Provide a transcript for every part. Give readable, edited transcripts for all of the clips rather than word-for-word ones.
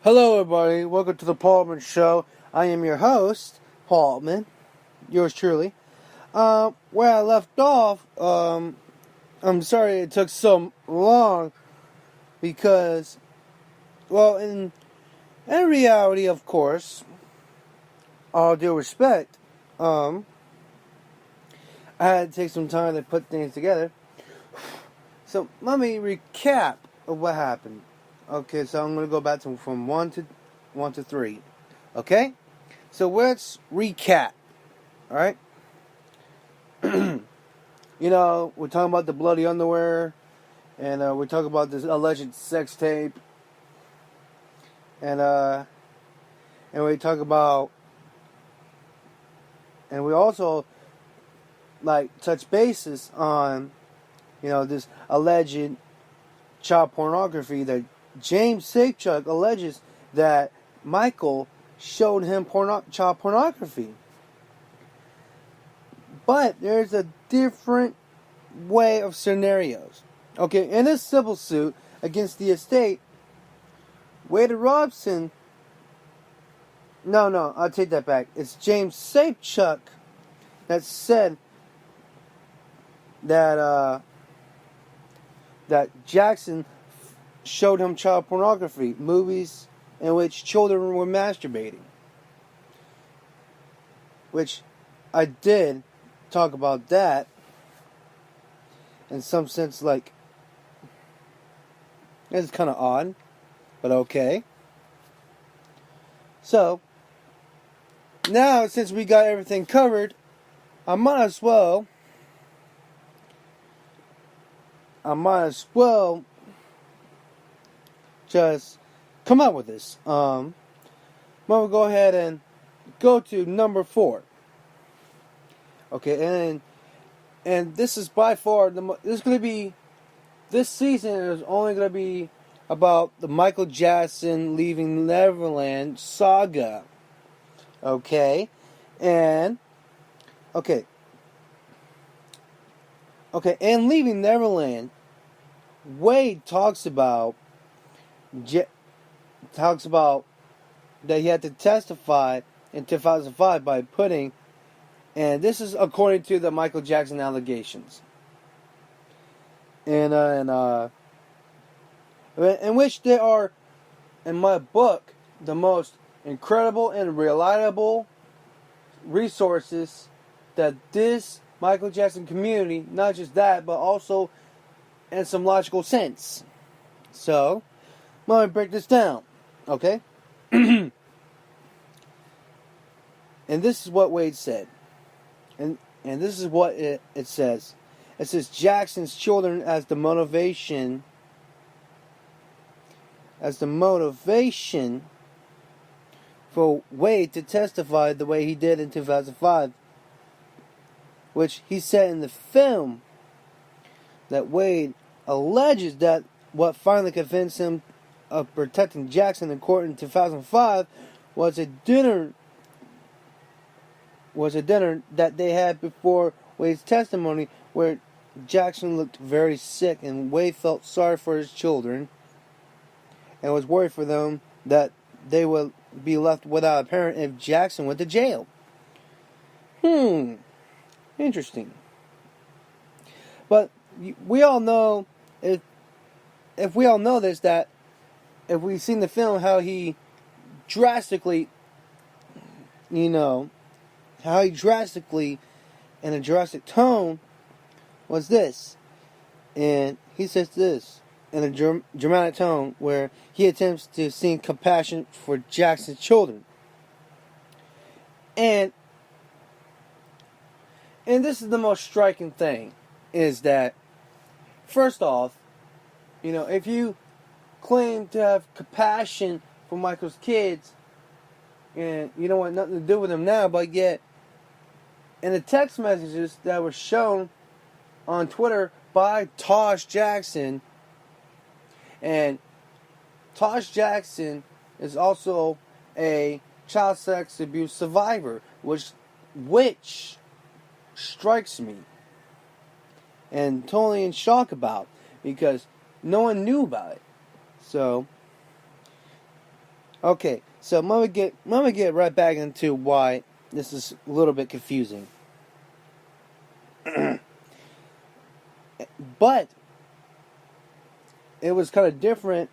Hello, everybody. Welcome to the Paul Altman Show. I am your host, Paul Altman. Yours truly. Where I left off, I'm sorry it took so long because, well, in reality, of course, all due respect, I had to take some time to put things together. So let me recap of what happened. Okay, so I'm going to go back from 1 to 3. Okay? So let's recap. Alright? We're talking about the bloody underwear. And we're talking about this alleged sex tape. And we talk about... And we also, touch bases on, this alleged child pornography that James Safechuck alleges that Michael showed him child pornography. But there's a different way of scenarios. Okay, in this civil suit against the estate, Wade Robson... No, I'll take that back. It's James Safechuck that said that Jackson showed him child pornography, movies in which children were masturbating. Which I did talk about that in some sense, it's kind of odd, but okay. So, now since we got everything covered, I might as well just come up with this. I'm going to go ahead and go to number 4. Okay, and this is by far this season is only going to be about the Michael Jackson Leaving Neverland saga. Okay, and in Leaving Neverland, Wade talks about that he had to testify in 2005 by putting, and this is according to the Michael Jackson allegations, in which they are, in my book, the most incredible and reliable resources that this Michael Jackson community, not just that, but also in some logical sense. So, let me break this down, okay? And this is what Wade said. And this is what it says. It says Jackson's children as the motivation for Wade to testify the way he did in 2005, which he said in the film that Wade alleges that what finally convinced him of protecting Jackson in court in 2005 was a dinner that they had before Wade's testimony, where Jackson looked very sick and Wade felt sorry for his children and was worried for them that they would be left without a parent if Jackson went to jail. Interesting. But we all know, if we all know this, that if we've seen the film, how he drastically, in a drastic tone, was this. And he says this in a dramatic tone where he attempts to seem compassion for Jackson's children. And this is the most striking thing, is that, first off, if you claim to have compassion for Michael's kids, and you don't want nothing to do with them now, but yet, in the text messages that were shown on Twitter by Taj Jackson, and Taj Jackson is also a child sex abuse survivor, which strikes me and totally in shock about, because no one knew about it. So Okay, so I'm gonna get right back into why this is a little bit confusing. But it was kind of different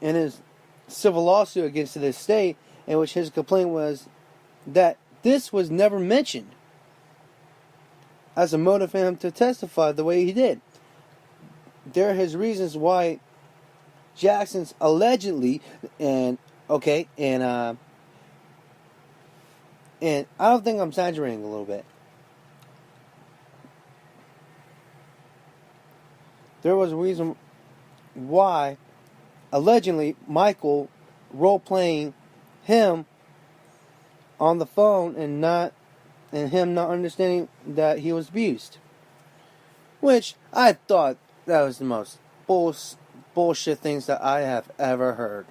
in his civil lawsuit against the state, in which his complaint was that this was never mentioned as a motive for him to testify the way he did. There are his reasons why Jackson's allegedly, and I don't think I'm exaggerating a little bit. There was a reason why, allegedly, Michael role-playing him on the phone and him not understanding that he was abused. Which I thought that was the most bullshit things that I have ever heard.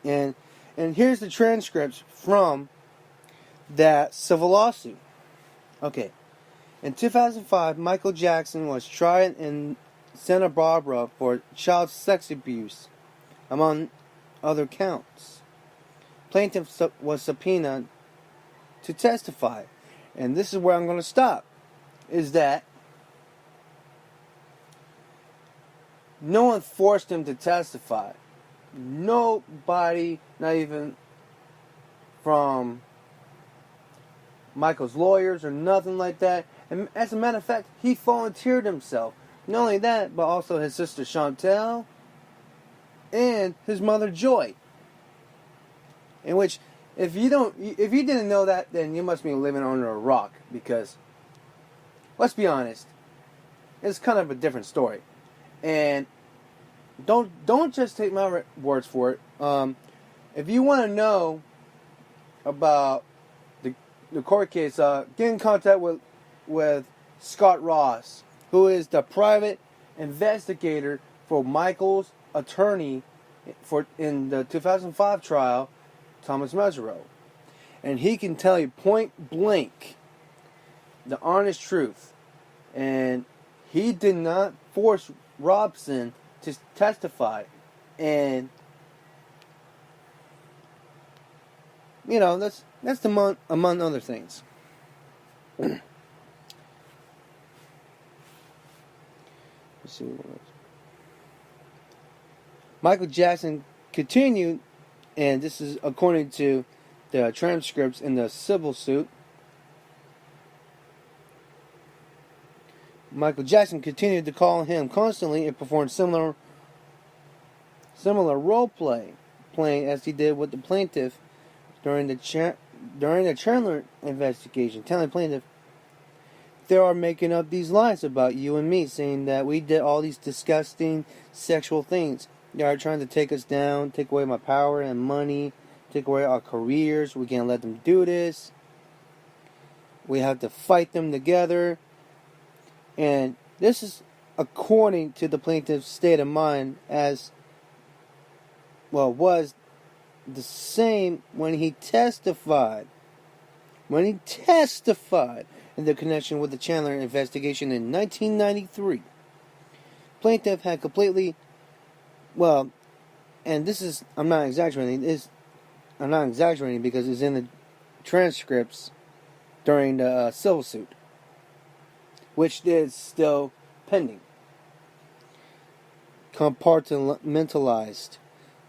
and here's the transcripts from that civil lawsuit. Okay. In 2005, Michael Jackson was tried in Santa Barbara for child sex abuse, among other counts. Plaintiff was subpoenaed to testify. And this is where I'm going to stop. Is that no one forced him to testify. Nobody, not even from Michael's lawyers or nothing like that. And as a matter of fact, he volunteered himself. Not only that, but also his sister Chantel and his mother Joy. In which, if you didn't know that, then you must be living under a rock. Because, let's be honest, it's kind of a different story. And don't just take my words for it. If you want to know about the court case, get in contact with Scott Ross, who is the private investigator for Michael's attorney in the 2005 trial, Thomas Mesereau. And he can tell you point blank the honest truth. And he did not force Robson to testify. And that's among other things. Let's see what else. Michael Jackson continued, and this is according to the transcripts in the civil suit. Michael Jackson continued to call him constantly and perform similar role playing as he did with the plaintiff during the Chandler investigation, telling the plaintiff, "They are making up these lies about you and me, saying that we did all these disgusting sexual things. They are trying to take us down, take away my power and money, take away our careers. We can't let them do this. We have to fight them together." And this is according to the plaintiff's state of mind, was the same when he testified. When he testified in the connection with the Chandler investigation in 1993. Plaintiff had completely, and this is, I'm not exaggerating because it's in the transcripts during the civil suit, which is still pending. Compartmentalized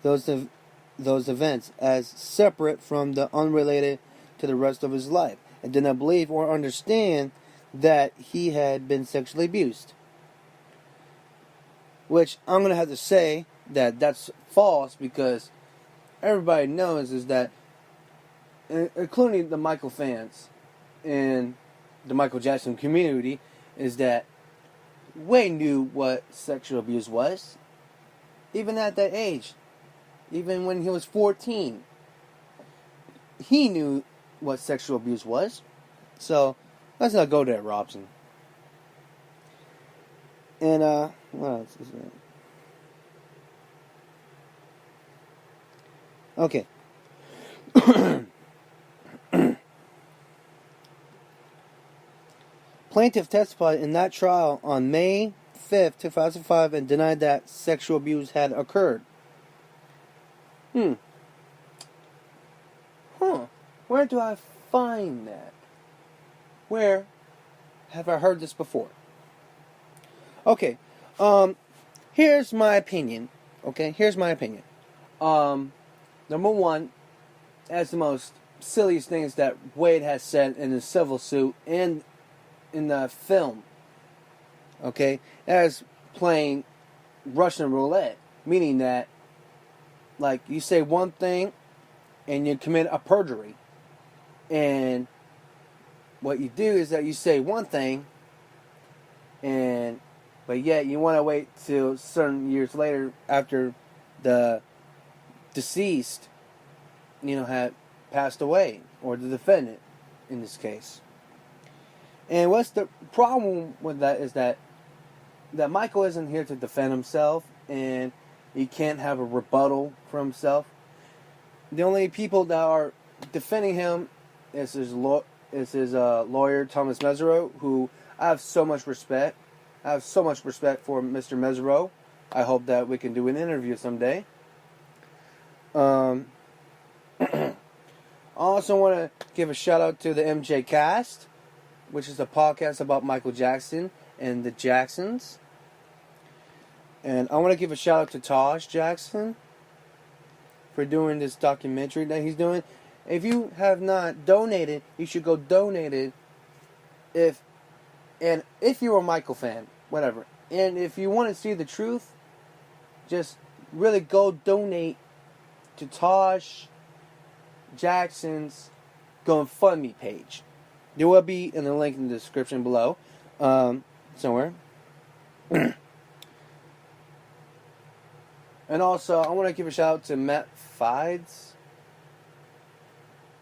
those events as separate from the unrelated to the rest of his life, and did not believe or understand that he had been sexually abused. Which I'm going to have to say that that's false, because everybody knows is that, including the Michael fans and the Michael Jackson community, is that Wade knew what sexual abuse was. Even at that age. Even when he was 14. He knew what sexual abuse was. So, let's not go there, Robson. And, what else is there? Okay. Plaintiff testified in that trial on May 5th, 2005, and denied that sexual abuse had occurred. Where do I find that? Where have I heard this before? Okay, here's my opinion. Number one, that's the most silliest things that Wade has said in the civil suit and in the film. Okay, as playing Russian roulette, meaning that, like, you say one thing and you commit a perjury, and what you do is that you say one thing, but yet you want to wait till certain years later after the deceased, had passed away, or the defendant in this case. And what's the problem with that is that Michael isn't here to defend himself, and he can't have a rebuttal for himself. The only people that are defending him is his lawyer, Thomas Mesereau, who I have so much respect. I have so much respect for Mr. Mesereau. I hope that we can do an interview someday. I also want to give a shout out to the MJCast, which is a podcast about Michael Jackson and the Jacksons. And I want to give a shout out to Taj Jackson for doing this documentary that he's doing. If you have not donated, you should go donate it. If you're a Michael fan, whatever. And if you want to see the truth, just really go donate to Taj Jackson's GoFundMe page. There will be in the link in the description below, somewhere. And also, I want to give a shout out to Matt Fieds,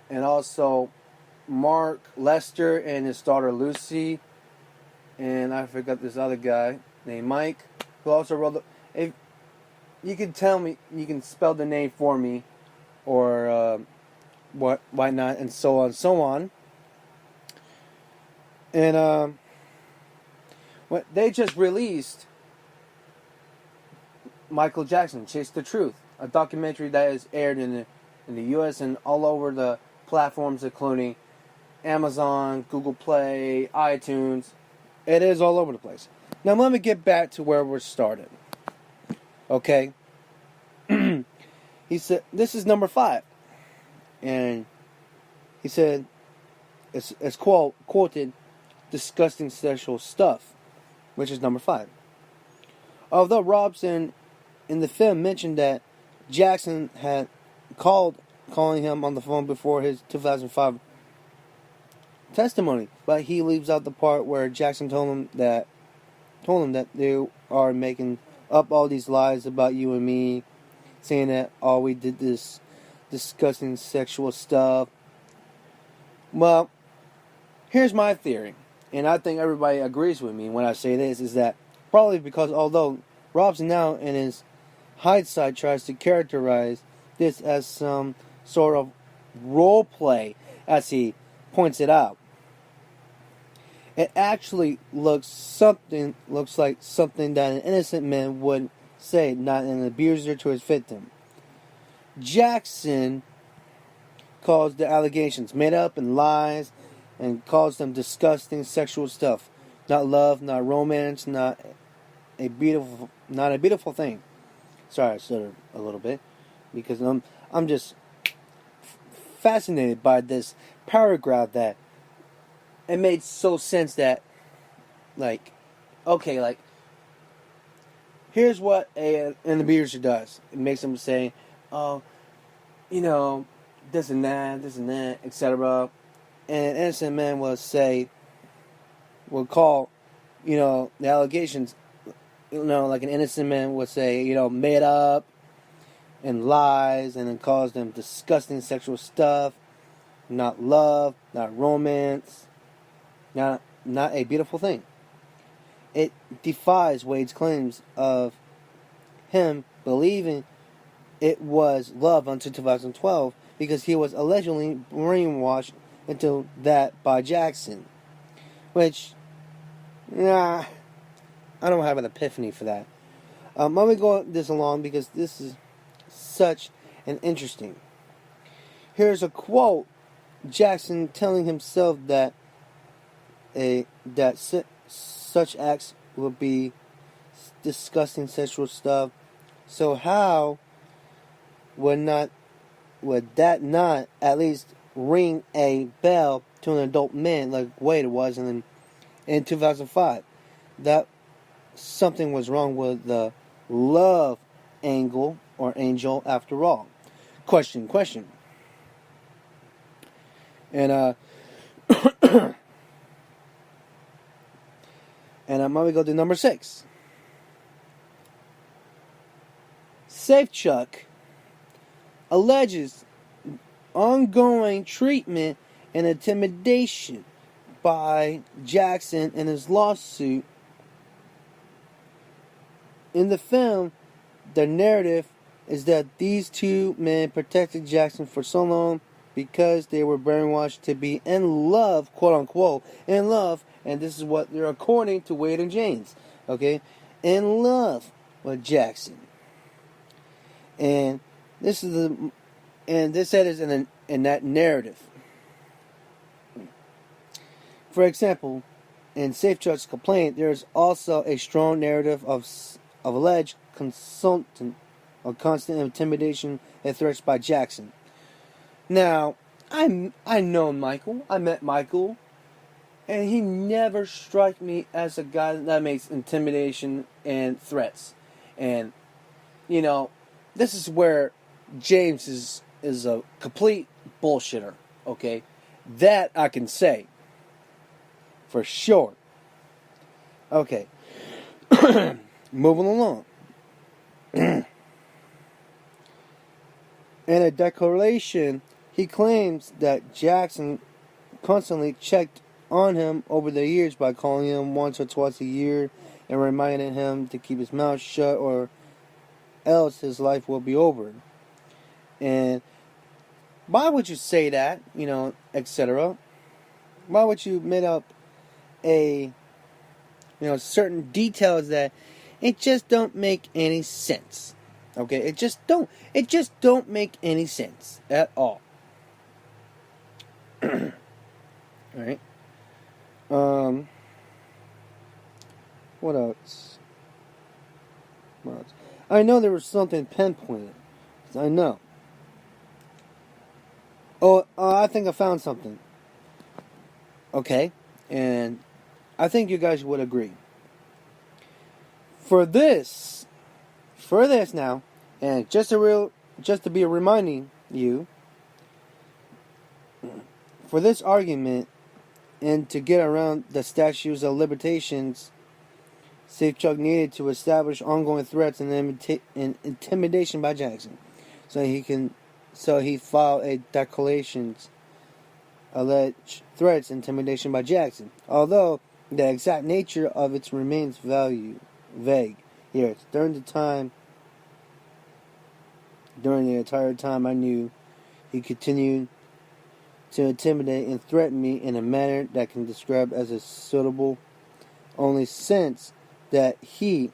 and also Mark Lester and his daughter Lucy, and I forgot this other guy named Mike, who also wrote the... If you can tell me, you can spell the name for me, or why not, and so on, so on. And what they just released, Michael Jackson, Chase the Truth, a documentary that is aired in the U.S. and all over the platforms, including Amazon, Google Play, iTunes. It is all over the place. Now let me get back to where we're started. Okay? He said, this is number 5. And he said, it's quoted, disgusting sexual stuff, which is number 5. Although Robson in the film mentioned that Jackson had calling him on the phone before his 2005 testimony, but he leaves out the part where Jackson told him that they are making up all these lies about you and me, saying that all we did this disgusting sexual stuff. Well, here's my theory, and I think everybody agrees with me when I say this, is that probably because although Robson now in his hindsight tries to characterize this as some sort of role play, as he points it out, it actually looks like something that an innocent man would say, not an abuser to his victim. Jackson calls the allegations made up and lies, and calls them disgusting sexual stuff. Not love, not romance, not a beautiful thing. Sorry, I stuttered a little bit because I'm just fascinated by this paragraph that it made so sense that, here's what an abuser does. It makes them say, oh, this and that, etc. And an innocent man will call, the allegations, like an innocent man would say, made up and lies, and then calls them disgusting sexual stuff, not love, not romance, not a beautiful thing. It defies Wade's claims of him believing it was love until 2012, because he was allegedly brainwashed into that by Jackson. Which, I don't have an epiphany for that. Let me go this along because this is such an interesting. Here's a quote: Jackson telling himself that such acts would be disgusting sexual stuff. So how would that not at least ring a bell to an adult man like Wade was in 2005? That something was wrong with the love angle or angel after all. Question. And and I'm gonna go to number 6. Safechuck alleges ongoing treatment and intimidation by Jackson in his lawsuit. In the film, the narrative is that these two men protected Jackson for so long because they were brainwashed to be in love, quote unquote, in love, and this is what they're according to Wade and James, okay, in love with Jackson. And this is in that narrative. For example, in Safechuck's complaint, there is also a strong narrative of alleged constant intimidation and threats by Jackson. Now, I know Michael. I met Michael, and he never struck me as a guy that makes intimidation and threats. And this is where James is a complete bullshitter. Okay, that I can say for sure. Okay. Moving along. In a declaration, he claims that Jackson constantly checked on him over the years by calling him once or twice a year and reminding him to keep his mouth shut or else his life will be over. And why would you say that, etc.? Why would you make up certain details that it just don't make any sense? Okay, it just don't make any sense at all. All right. What else? I know there was something pinpointed. I know. I think I found something. Okay, and I think you guys would agree. For this now, and just to be reminding you, for this argument and to get around the statutes of limitations, Safechuck needed to establish ongoing threats and intimidation by Jackson, so he filed a declaration alleged threats, intimidation by Jackson. Although the exact nature of it remains vague. Yes, during the entire time I knew, he continued to intimidate and threaten me in a manner that can describe as a suitable only sense that he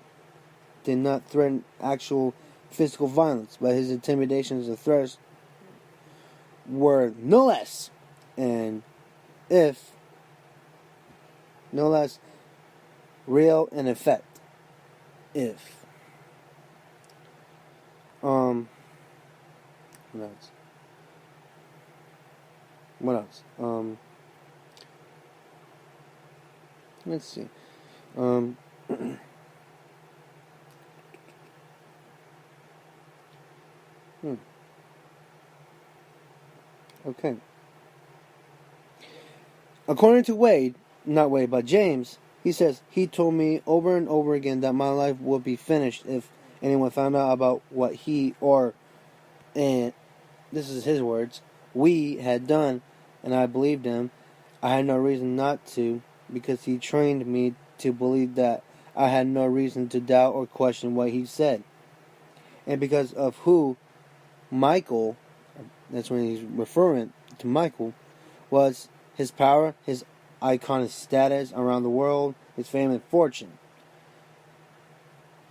did not threaten actual physical violence, but his intimidations and threats were no less real in effect. What else? Let's see. Okay. According to not Wade, but James, he says, he told me over and over again that my life would be finished if anyone found out about what and this is his words, we had done, and I believed him. I had no reason not to, because he trained me to believe that I had no reason to doubt or question what he said. And because of who Michael, that's when he's referring to Michael, was his power, his iconic status around the world, his fame and fortune.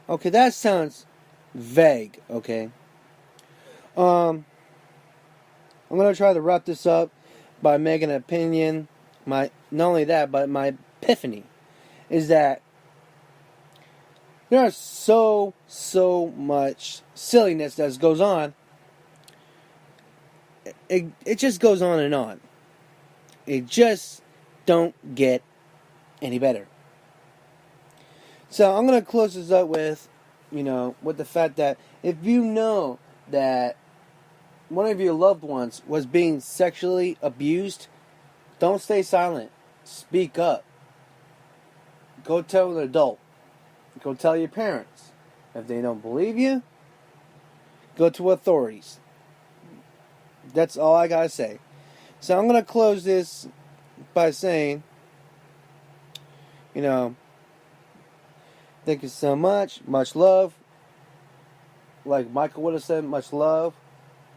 Okay, that sounds vague, okay? I'm going to try to wrap this up by making an opinion. Not only that, but my epiphany is that there is so much silliness that goes on. It just goes on and on. It just don't get any better. So I'm going to close this up with, with the fact that if you know that one of your loved ones was being sexually abused, don't stay silent. Speak up. Go tell an adult. Go tell your parents. If they don't believe you, go to authorities. That's all I gotta say. So I'm gonna close this by saying, thank you so much. Much love. Like Michael would have said, much love.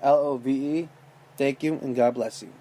LOVE. Thank you and God bless you.